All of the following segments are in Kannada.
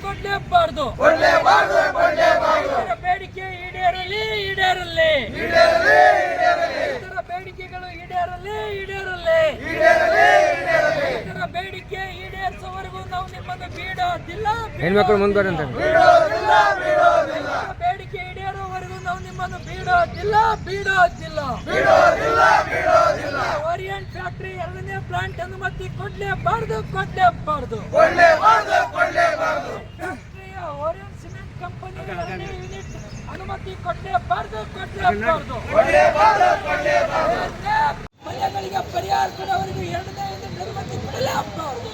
ಕೊಡ್ಲೇಬಾರ್ದು ಬೇಡಿಕೆ ಈಡೇರಲಿ ರೈತರ ಬೇಡಿಕೆಗಳು ಈಡೇರಲಿ ರೈತರ ಬೇಡಿಕೆ ಈಡೇರಿಸುವವರೆಗೂ ನಾವು ನಿಮ್ಮನ್ನು ಬಿಡೋದಿಲ್ಲ. ಹೆಣ್ಮಕ್ಳು ಮುಂದ್ಬಾರ ಅಂತ ಬೇಡಿಕೆ ಈಡೇರುವವರೆಗೂ ನಾವು ನಿಮ್ಮನ್ನು ಬಿಡೋದಿಲ್ಲ. ಓರಿಯಂಟ್ ಫ್ಯಾಕ್ಟರಿ 2ನೇ ಪ್ಲಾಂಟ್ ಅನುಮತಿ ಕೊಡ್ಲೇಬಾರ್ದು. ಓರಿಯಂಟ್ ಸಿಮೆಂಟ್ ಕಂಪನಿ 2ನೇ ಯೂನಿಟ್ ಅನುಮತಿ ಕೊಡ್ಲೇಬಾರ್ದು. ಮನೆಗಳಿಗೆ ಪರಿಹಾರ ಕೊಡೋವರೆಗೂ 2ನೇ ಯೂನಿಟ್ ಅನುಮತಿ ಕೊಡಲೇಬಾರ್ದು.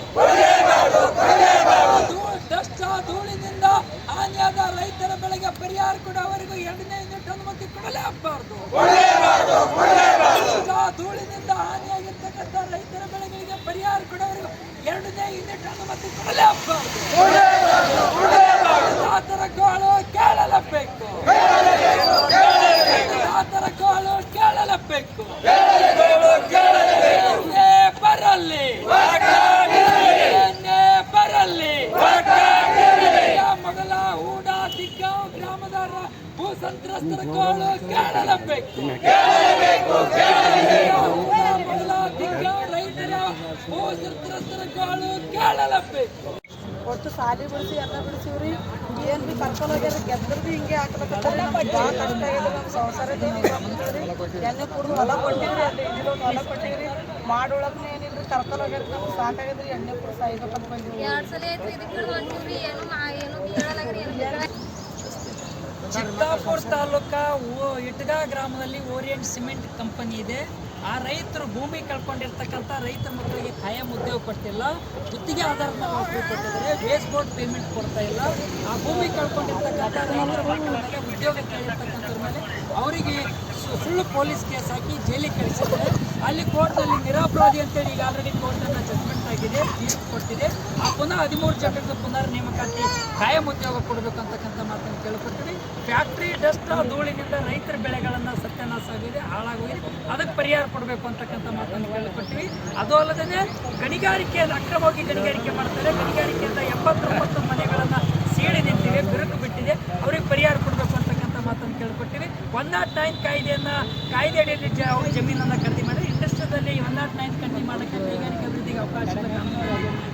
ಧೂಳಿನಿಂದ ಹಾನಿಯಾದ ರೈತರ ಬೆಳೆಗೆ ಪರಿಹಾರ ಕೊಡುವವರೆಗೂ 2ನೇ ಯೂನಿಟ್ ಅನುಮತಿ ಕೊಡಲೇಬಾರ್ದು. ಧೂಳಿನಿಂದ ಹಾನಿಯಾಗಿರ್ತಕ್ಕಂಥ ರೈತರ ಬೆಳೆಗಳಿಗೆ ಪರಿಹಾರ ಕೊಡುವವರೆಗೂ 2ನೇ ಯೂನಿಟ್ ಅನುಮತಿ ಕೊಡಲೇಬಾರ್ದು. ರೈತರ ಗೋಳು ಕೇಳಲೇಬೇಕು. ಮೊದಲ ಹೂಡಾ ದಿಗ್ಗಾಂವ್ ಗ್ರಾಮದ ಭೂ ಸಂತ್ರಸ್ತರ ಗೋಳು ಕೇಳಲೇಬೇಕು. ಮೊದಲ ದಿಗ್ಗಾಂವ್ ರೈತರ ಭೂ ಸಂತ್ರಸ್ತರ ಗೋಳು ಕೇಳಲೇಬೇಕು. ಒಟ್ಟು ಸಾಲಿ ಬಿಡಿಸಿ ಎಲ್ಲ ಬಿಡಿಸಿವ್ರಿ. ಏನು ಭೀ ಕರ್ಕೊಂಡು ಹೋಗ್ಯಾರ ಗೆದ್ದರು ಭೀ ಹಿಂಗೆ ಹಾಕ್ಬೇಕಂದ್ರೆ ನಮ್ಗೆ ಭಾಳ ಕಷ್ಟ ಆಗಿದೆ. ನಮ್ಮ ಸಂಸಾರದ ಎಣ್ಣೆ ಕುಡಿದು ಹೊಲ ಕೊಟ್ಟಿವ್ರಿ, ಅಲ್ಲಿ ಇಂಜಿಲೋದು ಹೊಲ ಕೊಟ್ಟಿವ್ರಿ. ಮಾಡೋಳಕ್ಕೆ ಏನಿಲ್ರಿ ಕರ್ಕೊಂಡು ಹೋಗ್ಯಾರ. ನಮ್ಗೆ ಸಾಕಾಗಿದ್ರಿ ಎಣ್ಣೆ ಕುಡಿದು ಸಾಯ್ಬೇಕಂತ ಬಂದಿವಿ. ಚಿತ್ತಾಪುರ ತಾಲೂಕಾ ಇಟ್ಗಾ ಗ್ರಾಮದಲ್ಲಿ ಓರಿಯಂಟ್ ಸಿಮೆಂಟ್ ಕಂಪನಿ ಇದೆ. ಆ ರೈತರು ಭೂಮಿ ಕಳ್ಕೊಂಡಿರ್ತಕ್ಕಂಥ ರೈತರ ಮಕ್ಕಳಿಗೆ ಖಾಯಂ ಉದ್ಯೋಗ ಕೊಡ್ತಿಲ್ಲ, ಗುತ್ತಿಗೆ ಆಧಾರದ ನೌಕರಿ ಕೊಟ್ಟಿದ್ದಾರೆ, ವೇಸ್ ಬೋರ್ಡ್ ಪೇಮೆಂಟ್ ಕೊಡ್ತಾ ಇಲ್ಲ. ಆ ಭೂಮಿ ಕಳ್ಕೊಂಡಿರ್ತಕ್ಕಂಥ ರೈತರ ಮಕ್ಕಳ ಮೇಲೆ ಉದ್ಯೋಗ ಕೇಳಿರ್ತಕ್ಕಂಥವ್ರ ಮೇಲೆ ಅವರಿಗೆ ಸುಳ್ಳು ಪೊಲೀಸ್ ಕೇಸ್ ಹಾಕಿ ಜೈಲಿಗೆ ಕಳಿಸಿದ್ದಾರೆ. ಅಲ್ಲಿ ಕೋರ್ಟ್ನಲ್ಲಿ ನಿರಪರಾಧಿ ಅಂತೇಳಿ ಈಗ ಆಲ್ರೆಡಿ ಕೋರ್ಟನ್ನು ಜಡ್ಜ್ಮೆಂಟ್ ಆಗಿದೆ, ತೀರ್ಪು ಕೊಟ್ಟಿದೆ. ಆ ಪುನಃ 13 ಜನರಿಗೆ ಪುನರ್ ನೇಮಕಾತಿ ಖಾಯಂ ಉದ್ಯೋಗ ಕೊಡಬೇಕು ಅಂತಕ್ಕಂಥ ಮಾತನ್ನು ಕೇಳಿಕೊಟ್ಟಿವಿ. ಫ್ಯಾಕ್ಟ್ರಿ ಡಸ್ಟ್ ಧೂಳಿನಿಂದ ರೈತರ ಬೆಳೆಗಳನ್ನು ಸತ್ಯನಾಶ ಆಗಿದೆ, ಹಾಳಾಗೋಗಿದೆ. ಅದಕ್ಕೆ ಪರಿಹಾರ ಕೊಡಬೇಕು ಅಂತಕ್ಕಂಥ ಮಾತನ್ನು ಕೇಳಿಕೊಟ್ಟಿವಿ. ಅದು ಅಲ್ಲದೆ ಗಣಿಗಾರಿಕೆಯನ್ನು ಅಕ್ರಮವಾಗಿ ಗಣಿಗಾರಿಕೆ ಮಾಡ್ತಾರೆ. ಗಣಿಗಾರಿಕೆಯಿಂದ 79 ಮನೆಗಳನ್ನು ಸೀಳಿ ನಿಂತಿವೆ, ಬಿರುಕು ಬಿಟ್ಟಿದೆ. ಅವ್ರಿಗೆ ಪರಿಹಾರ ಕೊಡಬೇಕು ಅಂತಕ್ಕಂಥ ಮಾತನ್ನು ಕೇಳಿಕೊಟ್ಟಿವಿ. 109 ಕಾಯ್ದೆ ಅಡಿಯಲ್ಲಿ ಅವ್ರ ಜಮೀನನ್ನು ಖರೀದಿ ಮಾಡಿ ಇಂಡಸ್ಟ್ರಿಯಲ್ಲಿ 109 ಖರೀದಿ ಮಾಡೋಕ್ಕೆ ಕೈಗಾರಿಕೆ ಅಭಿವೃದ್ಧಿಗೆ ಅವಕಾಶ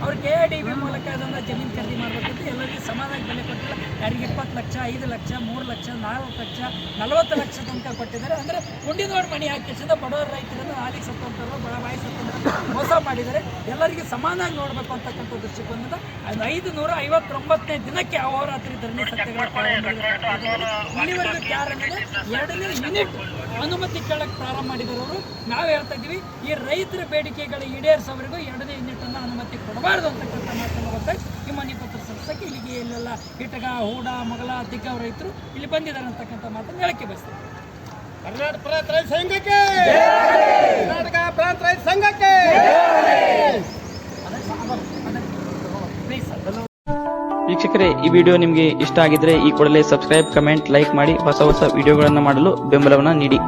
ಅವ್ರು KIDB ಮೂಲಕ ಅದನ್ನು ಜಮೀನು ಖರೀದಿ ಮಾಡಬೇಕಂತ ಎಲ್ಲರಿಗೂ ಸಮಾನವಾಗಿ ಬೆಲೆ ಕೊಟ್ಟಿಲ್ಲ. ಯಾರಿಗೆ 20 ಲಕ್ಷ, 5 ಲಕ್ಷ, 3 ಲಕ್ಷ, 4 ಲಕ್ಷ, 40 ಲಕ್ಷ ತನಕ ಕೊಟ್ಟಿದ್ದಾರೆ. ಅಂದರೆ ಗುಂಡಿನೋಡು ಮಣಿ ಹಾಕಿಸಿದ ಬಡವರ ರೈತರನ್ನು ಹಾಲಿಗೆ ಸತ್ತಂತರು ಬಾಯಿ ಸತ್ತಂತ ಮೋಸ ಮಾಡಿದ್ದಾರೆ. ಎಲ್ಲರಿಗೆ ಸಮಾನಾಗಿ ನೋಡಬೇಕು ಅಂತಕ್ಕಂಥ ದೃಷ್ಟಿಕೋನದ 559ನೇ ದಿನಕ್ಕೆ ಅಹೋರಾತ್ರಿ ಧರಣಿ ಸತ್ಯಾಗ್ರಹ ಇಲ್ಲಿವರೆಗೂ ಯಾರನ್ನಿದೆ 2ನೇ ಯೂನಿಟ್ ಅನುಮತಿ ಕೇಳಕ್ಕೆ ಪ್ರಾರಂಭ ಮಾಡಿದವರು. ನಾವು ಹೇಳ್ತಾ ಇದ್ದೀವಿ, ಈ ರೈತರ ಬೇಡಿಕೆಗಳು ಈಡೇರಿಸೋವರೆಗೂ 2ನೇ ಯೂನಿಟನ್ನು ಅನುಮತಿ ಕೊಡಬಾರ್ದು ಅಂತಕ್ಕಂಥ ಮಾತನ್ನು ಗೊತ್ತಾಗಿ ಈ ಮನೆ ಪತ್ರ ಸಲ್ಲಿಸಕ್ಕೆ ಇಲ್ಲಿಗೆ ಇಲ್ಲೆಲ್ಲ ಇಟಗ ಹೂಡ ಮೊಗಲ ದಿಗ್ಗಾಂವ್ ರೈತರು ಇಲ್ಲಿ ಬಂದಿದ್ದಾರೆ ಅಂತಕ್ಕಂಥ ಮಾತನ್ನು ಹೇಳಕ್ಕೆ ಬಯಸ್ತಾರೆ. ಕರ್ನಾಟಕ ಪ್ರಾಂತ ರೈತ ಸಂಘಕ್ಕೆ, ಕರ್ನಾಟಕ ಪ್ರಾಂತ ರೈತ ಸಂಘಕ್ಕೆ. ವೀಕ್ಷಕರೇ, ಈ ವಿಡಿಯೋ ನಿಮಗೆ ಇಷ್ಟ ಆಗಿದ್ರೆ ಈ ಕೂಡಲೇ ಸಬ್ಸ್ಕ್ರೈಬ್, ಕಮೆಂಟ್, ಲೈಕ್ ಮಾಡಿ ಹೊಸ ವಿಡಿಯೋಗಳನ್ನು ಮಾಡಲು ಬೆಂಬಲವನ್ನು ನೀಡಿ.